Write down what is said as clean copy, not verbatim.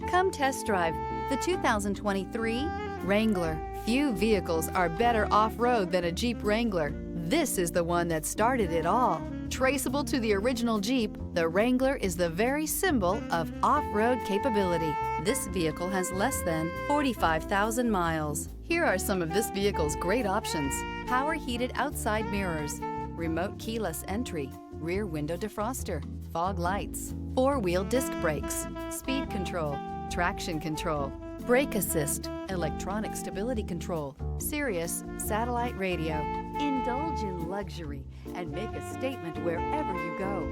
Come test drive the 2023 Wrangler. Few vehicles are better off-road than a Jeep Wrangler. This is the one that started it all. Traceable to the original Jeep, the Wrangler is the very symbol of off-road capability. This vehicle has less than 45,000 miles. Here are some of this vehicle's great options: power heated outside mirrors, remote keyless entry, rear window defroster, fog lights, four-wheel disc brakes, speed control, traction control, brake assist, electronic stability control, Sirius satellite radio. Indulge in luxury and make a statement wherever you go.